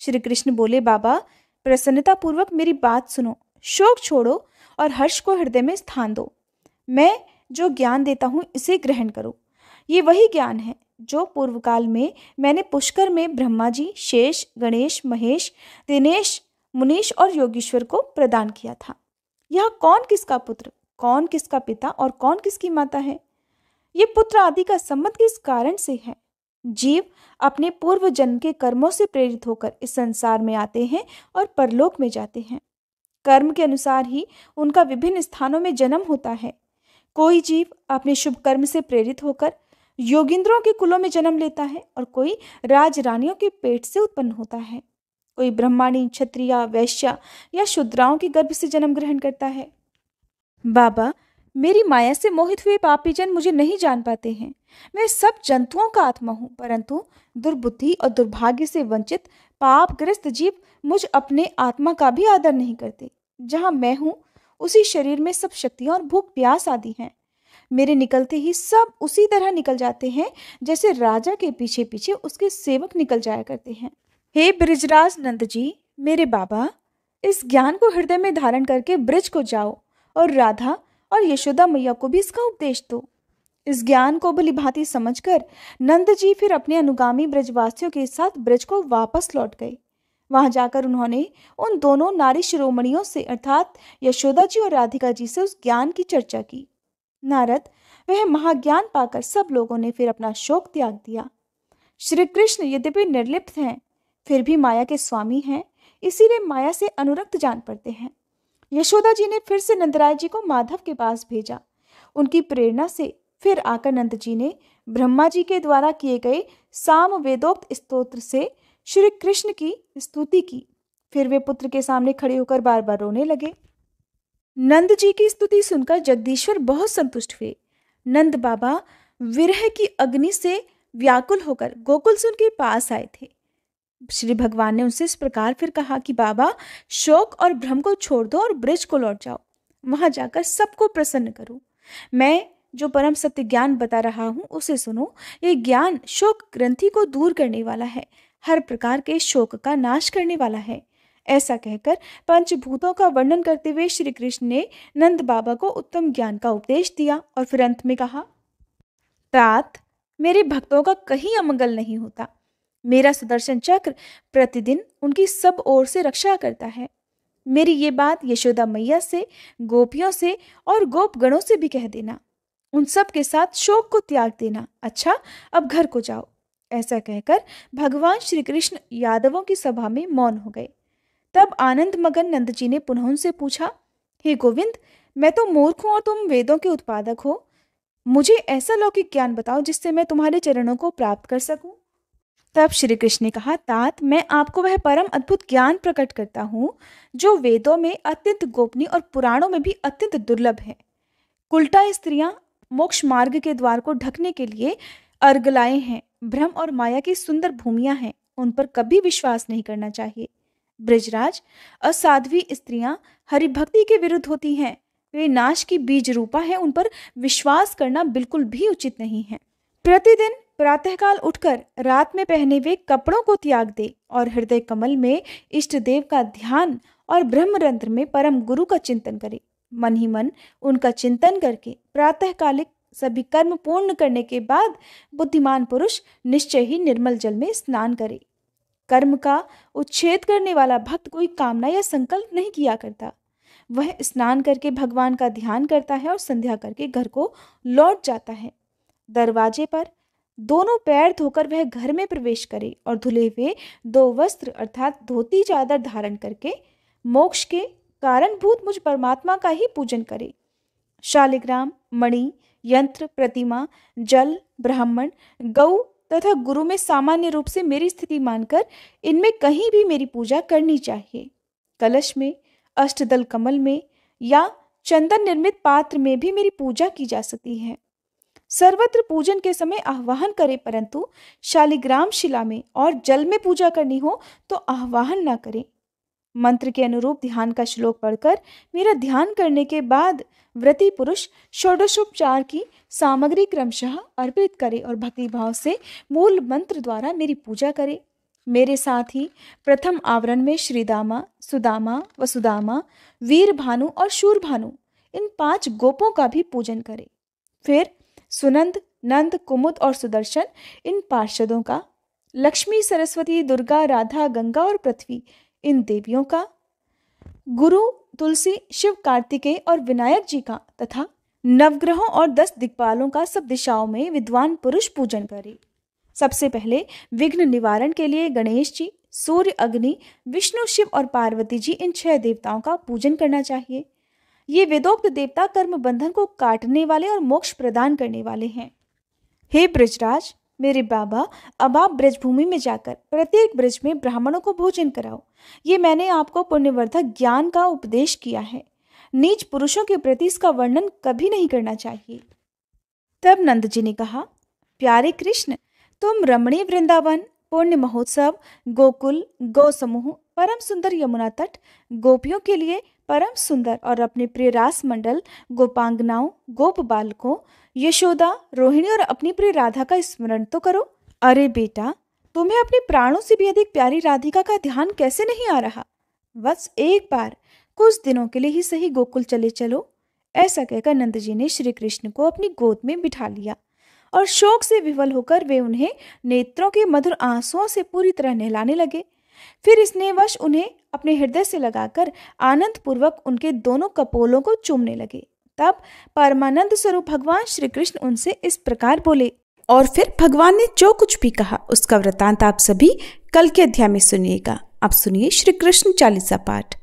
श्री कृष्ण बोले, बाबा प्रसन्नता पूर्वक मेरी बात सुनो, शोक छोड़ो और हर्ष को हृदय में स्थान दो। मैं जो ज्ञान देता हूँ इसे ग्रहण करो। ये वही ज्ञान है जो पूर्व काल में मैंने पुष्कर में ब्रह्मा जी, शेष, गणेश, महेश, दिनेश, मुनीश और योगीश्वर को प्रदान किया था। यह कौन किसका पुत्र, कौन किसका पिता और कौन किसकी माता है, ये पुत्र आदि का संबंध किस कारण से है। जीव अपने पूर्व जन्म के कर्मों से प्रेरित होकर इस संसार में आते हैं और परलोक में जाते हैं। कर्म के अनुसार ही उनका विभिन्न स्थानों में जन्म होता है। कोई जीव अपने शुभ कर्म से प्रेरित होकर योगिंद्रों के कुलों में जन्म लेता है और कोई राजरानियों के पेट से उत्पन्न होता है। कोई ब्रह्माणी, क्षत्रिया, वैश्या या शूद्राओं के गर्भ से जन्म ग्रहण करता है। बाबा मेरी माया से मोहित हुए पापी जन मुझे नहीं जान पाते हैं। मैं सब जंतुओं का आत्मा हूँ, परंतु दुर्बुद्धि और दुर्भाग्य से वंचित पापग्रस्त जीव मुझ अपने आत्मा का भी आदर नहीं करते। जहाँ मैं हूँ उसी शरीर में सब शक्तियाँ और भूख प्यास आदि हैं। मेरे निकलते ही सब उसी तरह निकल जाते हैं जैसे राजा के पीछे पीछे उसके सेवक निकल जाया करते हैं। हे ब्रिजराज नंद जी, मेरे बाबा, इस ज्ञान को हृदय में धारण करके ब्रिज को जाओ और राधा और यशोदा मैया को भी इसका उपदेश दो। इस ज्ञान को भली भांति समझकर नंद जी फिर अपने अनुगामी ब्रजवासियों के साथ ब्रज को वापस लौट गए। वहां जाकर उन्होंने उन दोनों नारी शिरोमणियों से अर्थात यशोदा जी और राधिका जी से उस ज्ञान की चर्चा की। नारद वह महाज्ञान पाकर सब लोगों ने फिर अपना शोक त्याग दिया। श्री कृष्ण यद्यपि निर्लिप्त हैं, फिर भी माया के स्वामी हैं, इसीलिए माया से अनुरक्त जान पड़ते हैं। यशोदा जी ने फिर से नंदराय जी को माधव के पास भेजा। उनकी प्रेरणा से फिर आकर नंद जी ने ब्रह्मा जी के द्वारा किए गए साम वेदोक्त स्तोत्र से श्री कृष्ण की स्तुति की। फिर वे पुत्र के सामने खड़े होकर बार बार रोने लगे। नंद जी की स्तुति सुनकर जगदीश्वर बहुत संतुष्ट हुए। नंद बाबा विरह की अग्नि से व्याकुल होकर गोकुल से उनके पास आए थे। श्री भगवान ने उनसे इस प्रकार फिर कहा कि बाबा, शोक और भ्रम को छोड़ दो और ब्रज को लौट जाओ। वहां जाकर सबको प्रसन्न करो। मैं जो परम सत्य ज्ञान बता रहा हूँ उसे सुनो। ये ज्ञान शोक ग्रंथि को दूर करने वाला है, हर प्रकार के शोक का नाश करने वाला है। ऐसा कहकर पंचभूतों का वर्णन करते हुए श्री कृष्ण ने नंद बाबा को उत्तम ज्ञान का उपदेश दिया और फिर अंत में कहा, तात, मेरे भक्तों का कहीं अमंगल नहीं होता। मेरा सुदर्शन चक्र प्रतिदिन उनकी सब ओर से रक्षा करता है। मेरी ये बात यशोदा मैया से, गोपियों से और गोपगणों से भी कह देना। उन सब के साथ शोक को त्याग देना। अच्छा, अब घर को जाओ। ऐसा कहकर भगवान श्री कृष्ण यादवों की सभा में मौन हो गए। तब आनंद मगन नंद जी ने पुनः उनसे पूछा, हे गोविंद, मैं तो मूर्ख हूं और तुम वेदों के उत्पादक हो। मुझे ऐसा लौकिक ज्ञान बताओ जिससे मैं तुम्हारे चरणों को प्राप्त कर सकूं। तब श्री कृष्ण ने कहा, तात, मैं आपको वह परम अद्भुत ज्ञान प्रकट करता हूँ जो वेदों में अत्यंत गोपनीय और पुराणों में भी अत्यंत दुर्लभ है। कुलटा स्त्रियां मोक्ष मार्ग के द्वार को ढकने के लिए अर्गलाएं हैं। भ्रम और माया की सुंदर भूमियां हैं, उन पर कभी विश्वास नहीं करना चाहिए। ब्रजराज, असाध्वी स्त्रियां हरिभक्ति के विरुद्ध होती हैं। वे नाश की बीज रूपा है, उन पर विश्वास करना बिल्कुल भी उचित नहीं है। प्रतिदिन प्रातःकाल उठकर रात में पहने हुए कपड़ों को त्याग दे और हृदय कमल में इष्ट देव का ध्यान और ब्रह्मरंध्र में परम गुरु का चिंतन करे। मन ही मन उनका चिंतन करके प्रातःकालिक सभी कर्म पूर्ण करने के बाद बुद्धिमान पुरुष निश्चय ही निर्मल जल में स्नान करे। कर्म का उच्छेद करने वाला भक्त कोई कामना या संकल्प नहीं किया करता। वह स्नान करके भगवान का ध्यान करता है और संध्या करके घर को लौट जाता है। दरवाजे पर दोनों पैर धोकर वह घर में प्रवेश करे और धुले हुए 2 वस्त्र अर्थात धोती चादर धारण करके मोक्ष के कारणभूत मुझ परमात्मा का ही पूजन करे। शालिग्राम, मणि, यंत्र, प्रतिमा, जल, ब्राह्मण, गौ तथा गुरु में सामान्य रूप से मेरी स्थिति मानकर इनमें कहीं भी मेरी पूजा करनी चाहिए। कलश में, अष्टदल कमल में या चंदन निर्मित पात्र में भी मेरी पूजा की जा सकती है। सर्वत्र पूजन के समय आह्वान करे, परंतु शालिग्राम शिला में और जल में पूजा करनी हो तो आह्वान न करें। मंत्र के अनुरूप ध्यान का श्लोक पढ़कर मेरा ध्यान करने के बाद व्रती पुरुष षोडशोपचार की सामग्री क्रमशः अर्पित करे और भक्तिभाव से मूल मंत्र द्वारा मेरी पूजा करे। मेरे साथ ही प्रथम आवरण में श्रीदामा, सुदामा, वसुदामा, वीरभानु और शूरभानु इन 5 गोपों का भी पूजन करे। फिर सुनंद, नंद, कुमुद और सुदर्शन इन पार्षदों का, लक्ष्मी, सरस्वती, दुर्गा, राधा, गंगा और पृथ्वी इन देवियों का, गुरु, तुलसी, शिव, कार्तिकेय और विनायक जी का तथा नवग्रहों और 10 दिक्पालों का सब दिशाओं में विद्वान पुरुष पूजन करे। सबसे पहले विघ्न निवारण के लिए गणेश जी, सूर्य, अग्नि, विष्णु, शिव और पार्वती जी इन 6 देवताओं का पूजन करना चाहिए। ये वेदोक्त देवता कर्म बंधन को काटने वाले और मोक्ष प्रदान करने वाले हैं। हे ब्रजराज, मेरे बाबा, अब आप ब्रजभूमि में जाकर प्रत्येक ब्रज में ब्राह्मणों को भोजन कराओ। ये मैंने आपको पुण्यवर्धक ज्ञान का उपदेश किया है। नीच पुरुषों के प्रति इसका वर्णन कभी नहीं करना चाहिए। तब नंद जी ने कहा, प्यारे कृष्ण, तुम रमणीय वृंदावन, पुण्य महोत्सव, गोकुल, गौ समूह, परम सुंदर यमुना तट, गोपियों के लिए परम सुंदर और अपने प्रिय रास मंडल, गोपांगनाओं, गोप बालकों, यशोदा, रोहिणी और अपनी प्रिय राधा का स्मरण तो करो। अरे बेटा, तुम्हें अपने प्राणों से भी अधिक प्यारी राधिका का ध्यान कैसे नहीं आ रहा? बस एक बार कुछ दिनों के लिए ही सही गोकुल चले चलो। ऐसा कहकर नंद जी ने श्री कृष्ण को अपनी गोद में बिठा लिया और शोक से विवल होकर वे उन्हें नेत्रों के मधुर आंसुओं से पूरी तरह नहलाने लगे। फिर स्नेहवश उन्हें अपने हृदय से लगाकर आनंद पूर्वक उनके दोनों कपोलों को चूमने लगे। तब परमानंद स्वरूप भगवान श्री कृष्ण उनसे इस प्रकार बोले। और फिर भगवान ने जो कुछ भी कहा उसका वृतांत आप सभी कल के अध्याय में सुनिएगा। अब सुनिए श्री कृष्ण चालीसा पाठ।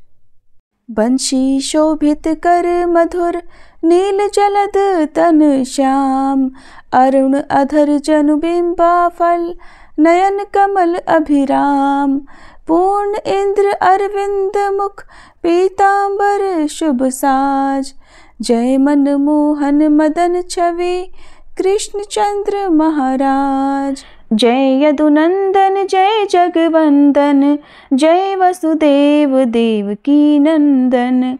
बंशी शोभित कर मधुर, नील जलद तन श्याम, अरुण अधर जनु बिंबा फल, नयन कमल अभिराम, पूर्ण इंद्र अरविंद मुख, पीतांबर शुभ साज, जय मन मोहन मदन छवि, कृष्ण चंद्र महाराज। जय यदुनंदन, जय जगवंदन, जय वसुदेव देवकी नंदन,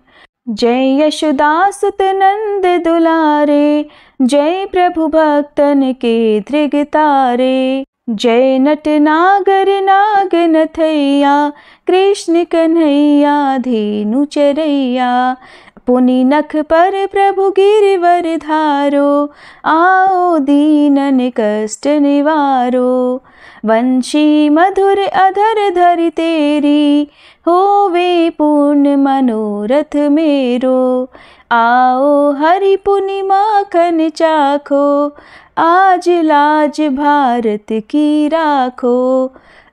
जय यशोदासुत नंद दुलारे, जय प्रभु भक्तन के धृग तारे, जय नट नागर नाग नथैया, कृष्ण कन्हैया धेनु चरैया, पुनि नख पर प्रभु गिरिवर धारो, आओ दीनन कष्ट निवारो, वंशी मधुर अधर धरि तेरी, होवे पूर्ण मनोरथ मेरो, आओ हरि पुनि माखन चाखो, आज लाज भारत की राखो,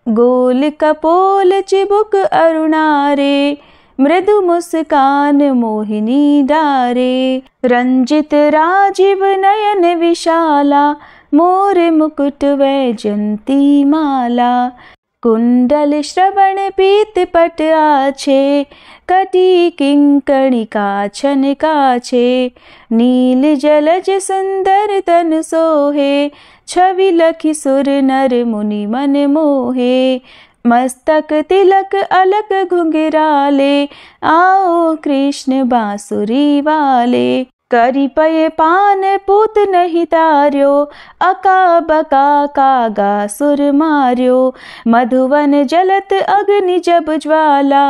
गोल कपोल चिबुक अरुणारे, मृदु मुस्कान मोहिनी डारे, रंजित राजीव नयन विशाला, मोर मुकुट वैजंती माला, कुंडल श्रवण पीत पट आछे, कटी किंकणी काछन काछे, नील जलज सुंदर तन सोहे, छवि लखि सुर नर मुनि मन मोहे, मस्तक तिलक अलक घुंघराले, आओ कृष्ण बांसुरी वाले, करी पये पान पूत नहीं तार्यो, अका बका कागा सुर मार्यो। मधुवन जलत अग्नि जब ज्वाला,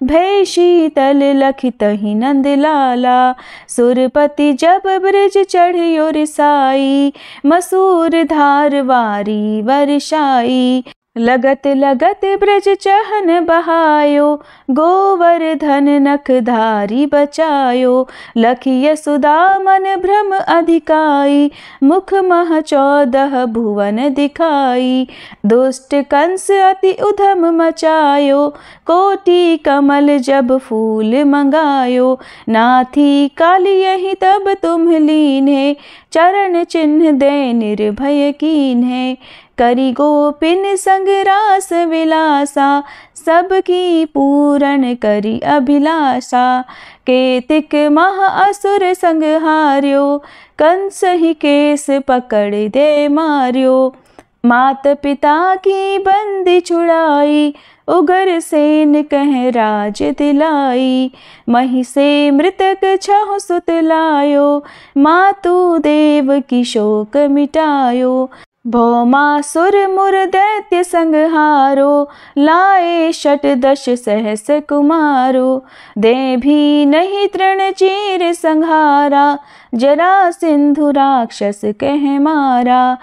भय शीतल लखित ही नंद लाला। सुरपति जब ब्रज चढ़ियो रिसाई, मसूर धार वारी वर्षाई। लगत लगत ब्रज चहन बहायो, गोवर्धन नखधारी बचायो। लखी यशोदा मन भ्रम अधिकाई, मुख मह 14 भुवन दिखाई। दुष्ट कंस अति उधम मचायो, कोटि कमल जब फूल मंगायो। नाथी काली यही तब तुम लीन्हे, चरण चिन्ह दे निर्भय कीन्हे। करी गोपिन संग रास विलासा, सबकी पूरण करी अभिलाषा। केतिक मह असुर संग हार्यो, कंस ही केस पकड़ दे मार्यो। मात पिता की बंदी छुड़ाई, उगर सेन कह राज दिलाई। मही से मृतक 6 सुत लायो, मातु देव की शोक मिटायो। भौमासुर मुर दैत्य संहारो, लाए 6 सहस कुमारो। दे भी नहीं तृण चीर संहारा, जरा सिंधु राक्षस कह मारा।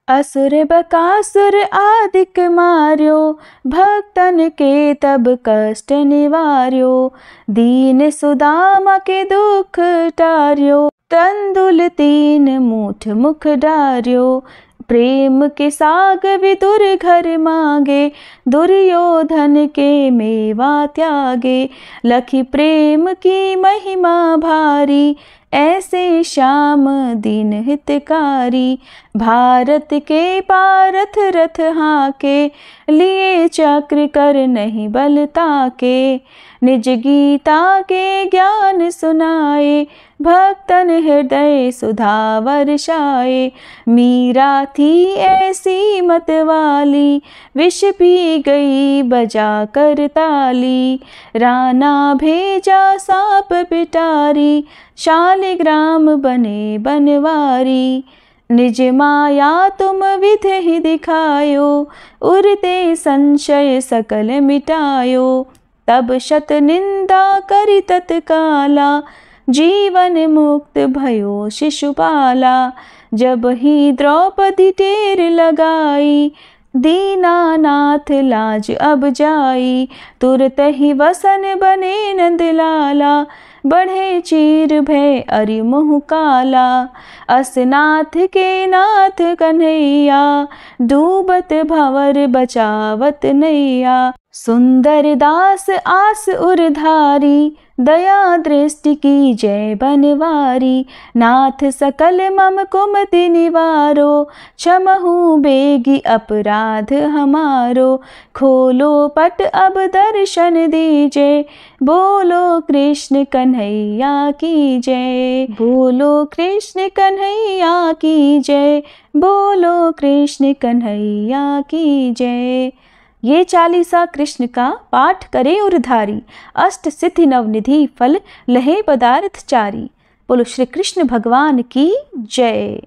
असुर बकासुर आदिक मार्यो, भक्तन के तब कष्ट निवार्यो। दीन सुदामा के दुख टार्यो, तंदुल 3 मूठ मुख डार्यो। प्रेम के साग विदुर घर मांगे, दुर्योधन के मेवा त्यागे। लखी प्रेम की महिमा भारी, ऐसे श्याम दीन हितकारी। भारत के पारथ रथ हाके, लिए चक्र कर नहीं बल ताके। निज गीता के ज्ञान सुनाए, भक्तन हृदय सुधा वर्षाए। मीरा थी ऐसी मत वाली, विष पी गई बजा कर ताली। राना भेजा सांप पिटारी, शालिग्राम बने बनवारी। निज माया तुम विधि ही दिखायो, उरते संशय सकल मिटायो। तब शत निंदा करी तत्काला, जीवन मुक्त भयो शिशुपाला। जब ही द्रौपदी टेर लगाई, दीनानाथ लाज अब जाई। तुरत ही वसन बने नंदलाला, बढ़े चीर भय अरि मुँह काला। असनाथ के नाथ कन्हैया, डूबत भंवर बचावत नैया। सुंदर दास आस उरधारी, दया दृष्टि की जय बनवारी। नाथ सकल मम कुमति निवारो, क्षमहु बेगी अपराध हमारो। खोलो पट अब दर्शन दीजे, बोलो कृष्ण कन्हैया की जय। बोलो कृष्ण कन्हैया की जय, बोलो कृष्ण कन्हैया की जय। ये 40 कृष्ण का पाठ करे उरधारी, अष्ट सिद्धि नवनिधि फल लहे पदार्थ चारी। बोलो श्री कृष्ण भगवान की जय।